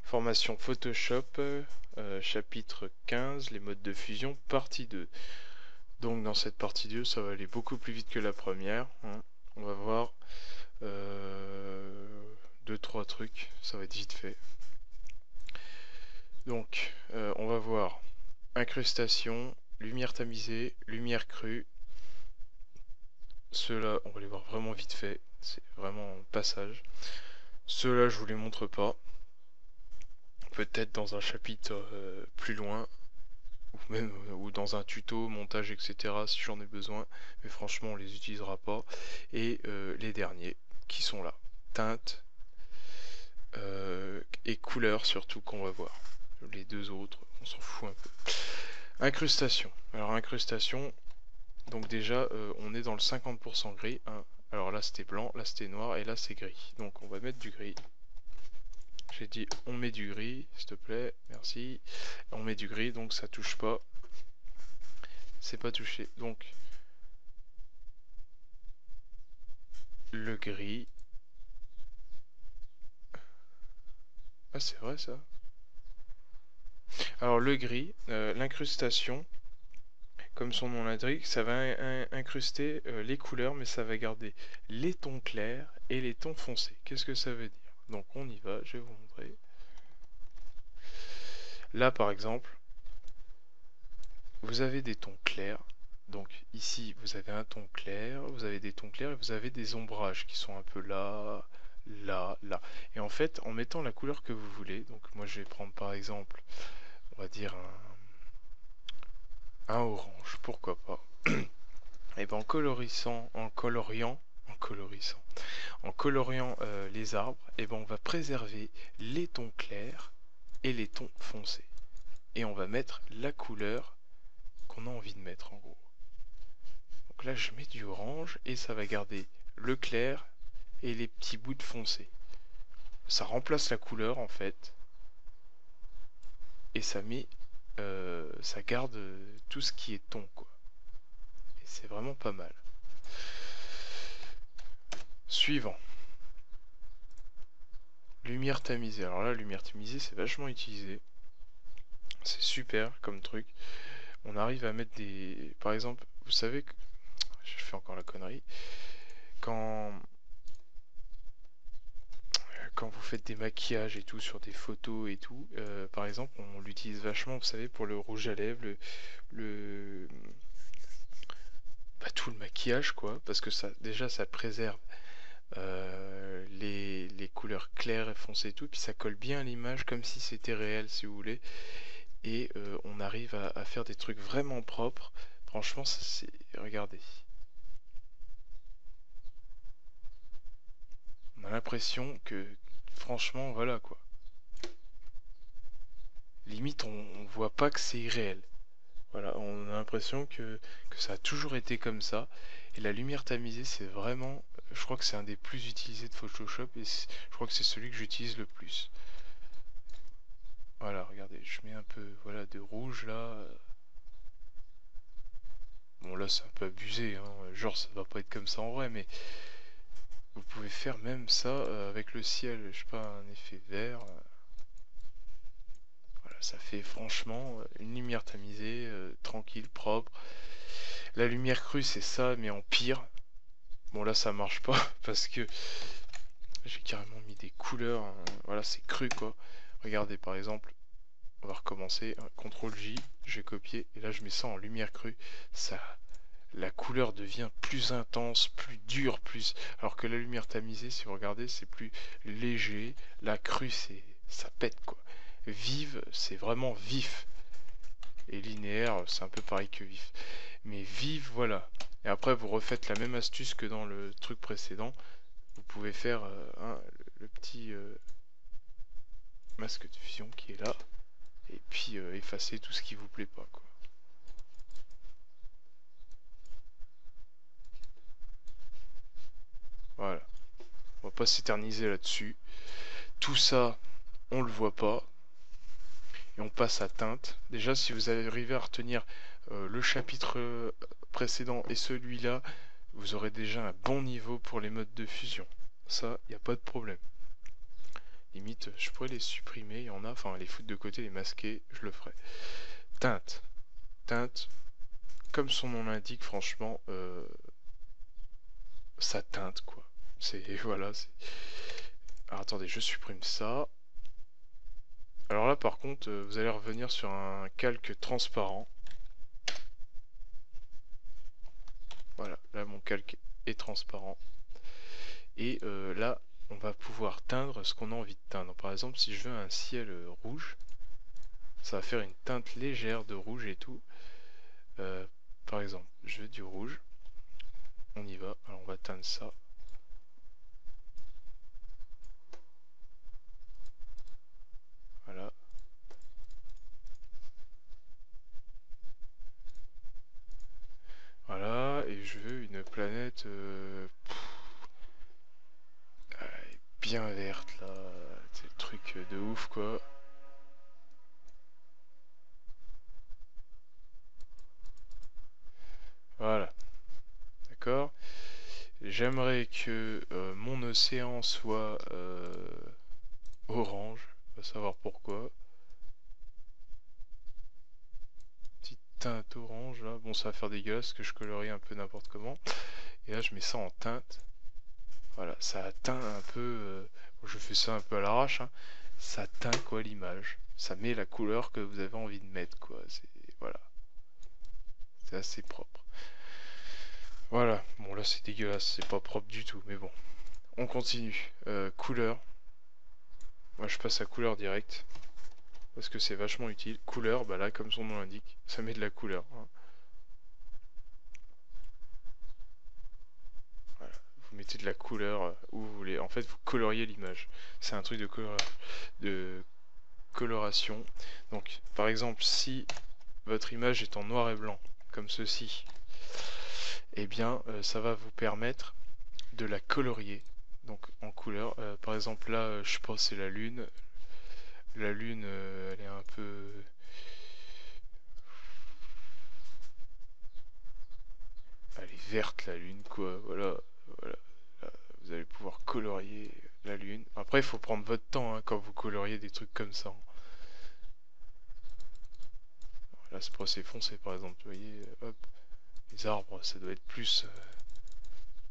Formation Photoshop, chapitre 15, les modes de fusion, partie 2. Donc dans cette partie 2, ça va aller beaucoup plus vite que la première, hein. On va voir 2-3 trucs, ça va être vite fait. Donc on va voir incrustation, lumière tamisée, lumière crue. Ceux-là, on va les voir vraiment vite fait, c'est vraiment un passage. Ceux-là, je vous les montre pas. Peut-être dans un chapitre plus loin, ou même ou dans un tuto, montage, etc. si j'en ai besoin, mais franchement on les utilisera pas. Et les derniers qui sont là, teinte et couleur surtout qu'on va voir. Les deux autres, on s'en fout un peu. Incrustation. Alors incrustation, donc déjà on est dans le 50% gris, hein. Alors là c'était blanc, là c'était noir et là c'est gris. Donc on va mettre du gris. J'ai dit on met du gris, s'il te plaît, merci. On met du gris donc ça touche pas. C'est pas touché. Donc le gris. Ah c'est vrai ça. Alors le gris, l'incrustation, comme son nom l'indique, ça va incruster les couleurs, mais ça va garder les tons clairs et les tons foncés. Qu'est-ce que ça veut dire? Donc on y va, je vais vous montrer. Là par exemple, vous avez des tons clairs. Donc ici vous avez un ton clair, vous avez des tons clairs et vous avez des ombrages qui sont un peu là, là, là. Et en fait, en mettant la couleur que vous voulez, donc moi je vais prendre par exemple, on va dire un orange, pourquoi pas. Et ben en coloriant les arbres, et ben on va préserver les tons clairs et les tons foncés. Et on va mettre la couleur qu'on a envie de mettre en gros. Donc là je mets du orange et ça va garder le clair et les petits bouts de foncé. Ça remplace la couleur en fait et ça garde tout ce qui est ton quoi. Et c'est vraiment pas mal. Suivant. Lumière tamisée. Alors là, lumière tamisée, c'est vachement utilisé. C'est super comme truc. On arrive à mettre des... Par exemple, vous savez que... Je fais encore la connerie. Quand... Quand vous faites des maquillages et tout sur des photos et tout, par exemple, on l'utilise vachement, vous savez, pour le rouge à lèvres, le... Bah, tout le maquillage, quoi. Parce que ça, déjà, ça préserve les couleurs claires et foncées et tout, puis ça colle bien à l'image comme si c'était réel, si vous voulez. Et on arrive à faire des trucs vraiment propres. Franchement, c'est... Regardez. On a l'impression que, franchement, voilà quoi. Limite, on voit pas que c'est irréel. Voilà, on a l'impression que ça a toujours été comme ça. Et la lumière tamisée, c'est vraiment... Je crois que c'est un des plus utilisés de Photoshop et je crois que c'est celui que j'utilise le plus. Voilà, regardez, je mets un peu voilà, de rouge là. Bon là c'est un peu abusé, hein. Genre ça va pas être comme ça en vrai, mais vous pouvez faire même ça avec le ciel, je sais pas, un effet vert. Voilà, ça fait franchement une lumière tamisée, tranquille, propre. La lumière crue c'est ça, mais en pire. Bon là ça marche pas parce que j'ai carrément mis des couleurs, hein. Voilà c'est cru quoi. Regardez par exemple, on va recommencer, hein, CTRL J, je vais copier et là je mets ça en lumière crue. Ça, la couleur devient plus intense, plus dure, plus. Alors que la lumière tamisée, si vous regardez, c'est plus léger. La crue, ça pète quoi. Vive, c'est vraiment vif. Et linéaire, c'est un peu pareil que vif. Mais vive, voilà. Et après, vous refaites la même astuce que dans le truc précédent. Vous pouvez faire le petit masque de fusion qui est là. Et puis effacer tout ce qui vous plaît pas quoi. Voilà. On va pas s'éterniser là-dessus. Tout ça, on le voit pas. Et on passe à teinte. Déjà, si vous arrivez à retenir le chapitre précédent et celui-là, vous aurez déjà un bon niveau pour les modes de fusion. Ça, il n'y a pas de problème. Limite, je pourrais les supprimer, il y en a, enfin les foutre de côté, les masquer, je le ferai. Teinte. Teinte, comme son nom l'indique, franchement, ça teinte quoi. C'est voilà. Alors attendez, je supprime ça. Alors là par contre, vous allez revenir sur un calque transparent. Voilà, là mon calque est transparent. Et là, on va pouvoir teindre ce qu'on a envie de teindre. Par exemple, si je veux un ciel rouge, ça va faire une teinte légère de rouge et tout. Par exemple, je veux du rouge. On y va. Alors on va teindre ça. Voilà. Voilà. Et je veux une planète bien verte là. C'est le truc de ouf quoi. Voilà. D'accord. J'aimerais que mon océan soit orange. On va savoir pourquoi. Petite teinte orange là. Bon, ça va faire dégueulasse que je colorie un peu n'importe comment. Et là, je mets ça en teinte. Voilà, ça teint un peu. Je fais ça un peu à l'arrache. Hein. Ça teint quoi l'image. Ça met la couleur que vous avez envie de mettre quoi. Voilà, c'est assez propre. Voilà, bon là c'est dégueulasse, c'est pas propre du tout, mais bon. On continue. Couleur. Moi je passe à couleur direct. Parce que c'est vachement utile. Couleur, bah là comme son nom l'indique, ça met de la couleur. Hein. Voilà. Vous mettez de la couleur où vous voulez. En fait vous coloriez l'image. C'est un truc de coloration. Donc par exemple si votre image est en noir et blanc, comme ceci, eh bien ça va vous permettre de la colorier. Donc en couleur. Par exemple là je pense c'est la lune. La lune elle est un peu... Elle est verte la lune quoi. Voilà. Voilà. Là, vous allez pouvoir colorier la lune. Après il faut prendre votre temps hein, quand vous coloriez des trucs comme ça. Là c'est assez foncé par exemple. Vous voyez, hop. Les arbres ça doit être plus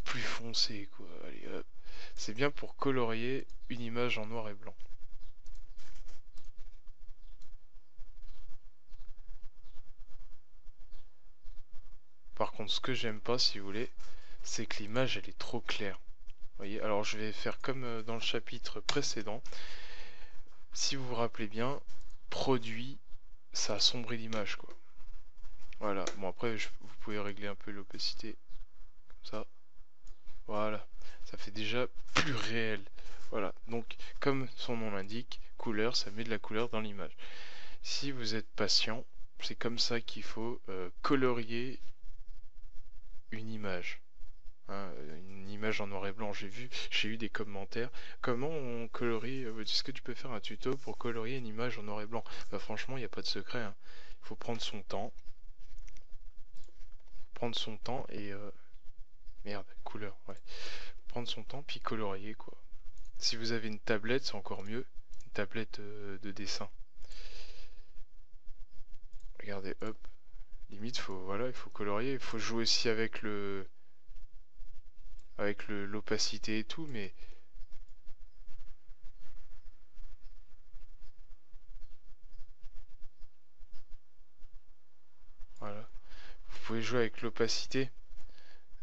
foncé quoi. Allez hop. C'est bien pour colorier une image en noir et blanc. Par contre, ce que j'aime pas, si vous voulez, c'est que l'image elle est trop claire. Vous voyez, alors je vais faire comme dans le chapitre précédent. Si vous vous rappelez bien, produit, ça assombrit l'image quoi. Voilà. Bon après, vous pouvez régler un peu l'opacité comme ça. Voilà. Ça fait déjà plus réel. Voilà. Donc, comme son nom l'indique, couleur, ça met de la couleur dans l'image. Si vous êtes patient, c'est comme ça qu'il faut colorier une image. Hein, une image en noir et blanc. J'ai eu des commentaires. Comment on colorie est-ce que tu peux faire un tuto pour colorier une image en noir et blanc? Bah franchement, il n'y a pas de secret. Hein. Il faut prendre son temps. Prendre son temps et... merde, couleur, ouais. Prendre son temps puis colorier quoi. Si vous avez une tablette, c'est encore mieux. Une tablette de dessin. Regardez, hop. Limite, voilà, il faut colorier. Il faut jouer aussi avec l'opacité et tout, mais voilà. Vous pouvez jouer avec l'opacité.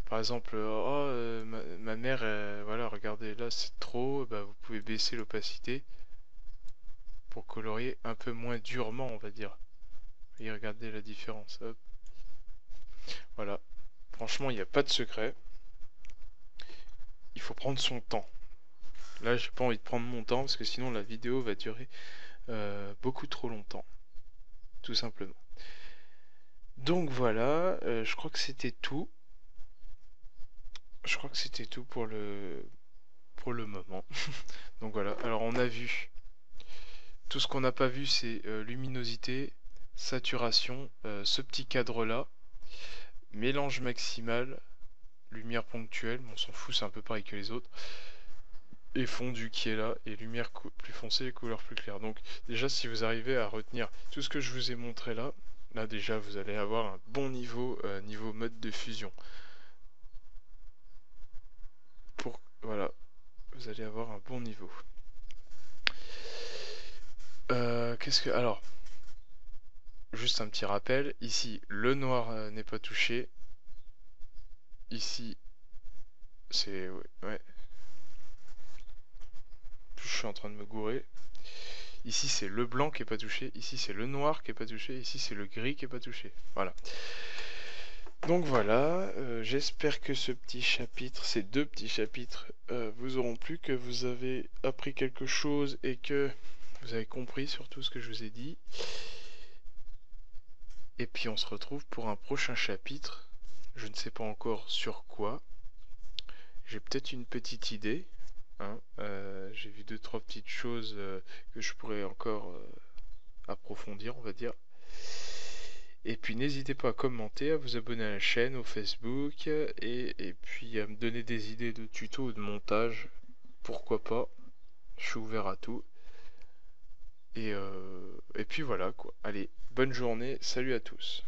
Par exemple, oh, ma mère, voilà, regardez, là c'est trop, bah, vous pouvez baisser l'opacité pour colorier un peu moins durement, on va dire. Et regardez la différence. Hop. Voilà. Franchement, il n'y a pas de secret. Il faut prendre son temps. Là, j'ai pas envie de prendre mon temps parce que sinon la vidéo va durer beaucoup trop longtemps. Tout simplement. Donc voilà, je crois que c'était tout. Je crois que c'était tout pour le moment. Donc voilà, alors on a vu. Tout ce qu'on n'a pas vu, c'est luminosité, saturation, ce petit cadre-là, mélange maximal, lumière ponctuelle, on s'en fout, c'est un peu pareil que les autres. et fondu qui est là, et lumière plus foncée et couleur plus claire. Donc déjà, si vous arrivez à retenir tout ce que je vous ai montré là, là déjà vous allez avoir un bon niveau, niveau mode de fusion. Voilà, vous allez avoir un bon niveau. Alors, juste un petit rappel, ici le noir n'est pas touché, ici c'est... ouais, je suis en train de me gourer. Ici c'est le blanc qui est pas touché, ici c'est le noir qui est pas touché, ici c'est le gris qui est pas touché. Voilà. Donc voilà, j'espère que ce petit chapitre, ces deux petits chapitres, vous auront plu, que vous avez appris quelque chose et que vous avez compris surtout ce que je vous ai dit. Et puis on se retrouve pour un prochain chapitre. Je ne sais pas encore sur quoi. J'ai peut-être une petite idée. Hein. J'ai vu deux, trois petites choses que je pourrais encore approfondir, on va dire. Et puis n'hésitez pas à commenter, à vous abonner à la chaîne, au Facebook, et puis à me donner des idées de tutos ou de montage. Pourquoi pas, je suis ouvert à tout. Et puis voilà quoi. Allez, bonne journée, salut à tous.